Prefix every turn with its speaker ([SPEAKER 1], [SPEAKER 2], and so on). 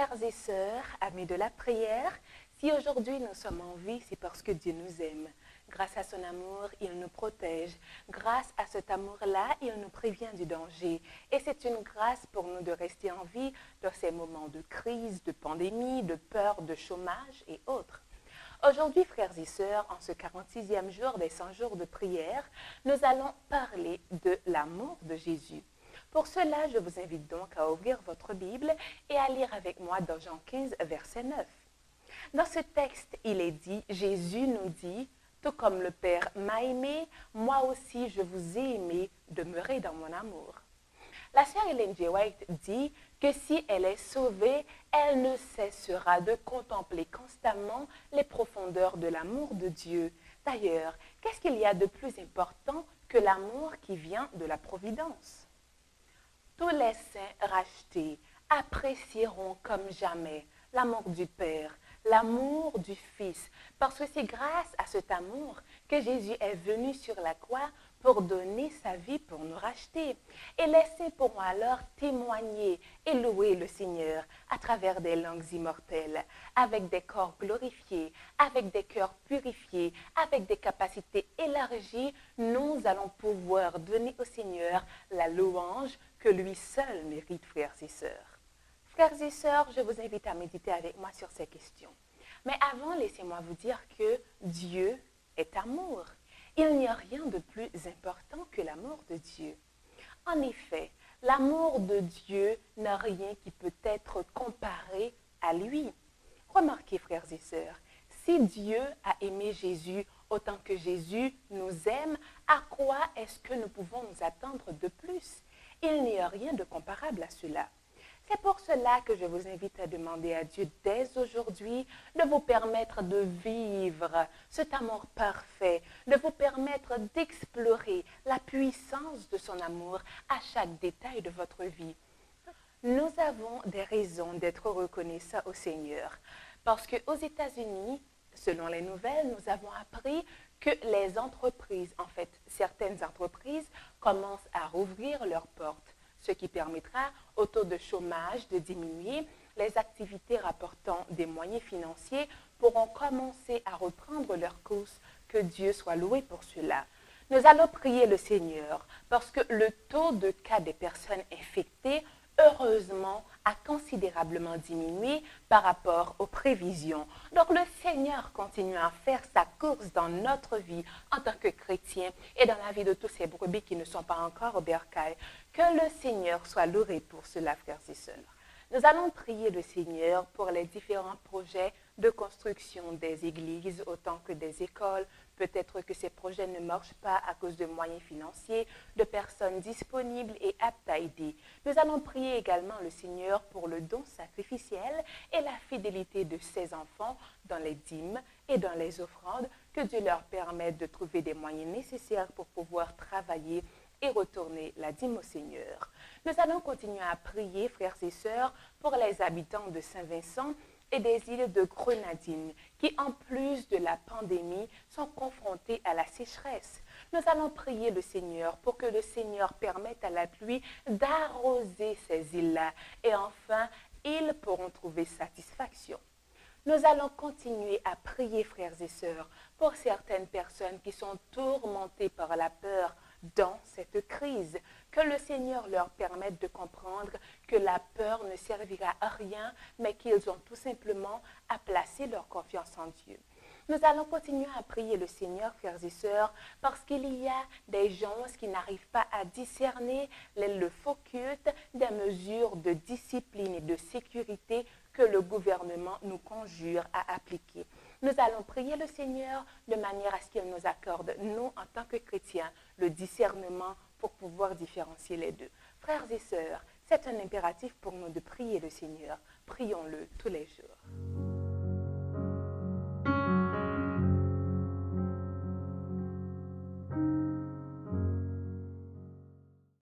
[SPEAKER 1] Frères et sœurs, amis de la prière, si aujourd'hui nous sommes en vie, c'est parce que Dieu nous aime. Grâce à son amour, il nous protège. Grâce à cet amour-là, il nous prévient du danger. Et c'est une grâce pour nous de rester en vie dans ces moments de crise, de pandémie, de peur, de chômage et autres. Aujourd'hui, frères et sœurs, en ce 46e jour des 100 jours de prière, nous allons parler de l'amour de Jésus. Pour cela, je vous invite donc à ouvrir votre Bible et à lire avec moi dans Jean 15, verset 9. Dans ce texte, il est dit, Jésus nous dit, tout comme le Père m'a aimé, moi aussi je vous ai aimé, demeurez dans mon amour. La sœur Ellen G. White dit que si elle est sauvée, elle ne cessera de contempler constamment les profondeurs de l'amour de Dieu. D'ailleurs, qu'est-ce qu'il y a de plus important que l'amour qui vient de la providence? Tous les saints rachetés apprécieront comme jamais l'amour du Père, l'amour du Fils, parce que c'est grâce à cet amour que Jésus est venu sur la croix pour donner sa vie pour nous racheter. Et les saints pourront alors témoigner et louer le Seigneur à travers des langues immortelles, avec des corps glorifiés, avec des cœurs purifiés, avec des capacités élargies. Nous allons pouvoir donner au Seigneur la louange que lui seul mérite, frères et sœurs. Frères et sœurs, je vous invite à méditer avec moi sur ces questions. Mais avant, laissez-moi vous dire que Dieu est amour. Il n'y a rien de plus important que l'amour de Dieu. En effet, l'amour de Dieu n'a rien qui peut être comparé à lui. Remarquez, frères et sœurs, si Dieu a aimé Jésus autant que Jésus nous aime, à quoi est-ce que nous pouvons nous attendre de plus? Il n'y a rien de comparable à cela. C'est pour cela que je vous invite à demander à Dieu dès aujourd'hui de vous permettre de vivre cet amour parfait, de vous permettre d'explorer la puissance de son amour à chaque détail de votre vie. Nous avons des raisons d'être reconnaissants au Seigneur parce qu'aux États-Unis, selon les nouvelles, nous avons appris que les entreprises, en fait, certaines entreprises commencent à rouvrir leurs portes, ce qui permettra au taux de chômage de diminuer. Les activités rapportant des moyens financiers pourront commencer à reprendre leur course. Que Dieu soit loué pour cela. Nous allons prier le Seigneur parce que le taux de cas des personnes infectées, heureusement, a considérablement diminué par rapport aux prévisions. Donc le Seigneur continue à faire sa course dans notre vie en tant que chrétien et dans la vie de tous ces brebis qui ne sont pas encore au bercail. Que le Seigneur soit loué pour cela, frères et sœurs. Nous allons prier le Seigneur pour les différents projets de construction des églises autant que des écoles. Peut-être que ces projets ne marchent pas à cause de moyens financiers, de personnes disponibles et aptes à aider. Nous allons prier également le Seigneur pour le don sacrificiel et la fidélité de ses enfants dans les dîmes et dans les offrandes. Que Dieu leur permette de trouver des moyens nécessaires pour pouvoir travailler et retourner la dîme au Seigneur. Nous allons continuer à prier, frères et sœurs, pour les habitants de Saint-Vincent et des îles de Grenadine, qui, en plus de la pandémie, sont confrontés à la sécheresse. Nous allons prier le Seigneur pour que le Seigneur permette à la pluie d'arroser ces îles-là. Et enfin, ils pourront trouver satisfaction. Nous allons continuer à prier, frères et sœurs, pour certaines personnes qui sont tourmentées par la peur dans cette crise. Que le Seigneur leur permette de comprendre que la peur ne servira à rien, mais qu'ils ont tout simplement à placer leur confiance en Dieu. Nous allons continuer à prier le Seigneur, frères et sœurs, parce qu'il y a des gens qui n'arrivent pas à discerner le faux culte des mesures de discipline et de sécurité que le gouvernement nous conjure à appliquer. Nous allons prier le Seigneur de manière à ce qu'il nous accorde, nous, en tant que chrétiens, le discernement pour pouvoir différencier les deux. Frères et sœurs, c'est un impératif pour nous de prier le Seigneur. Prions-le tous les jours.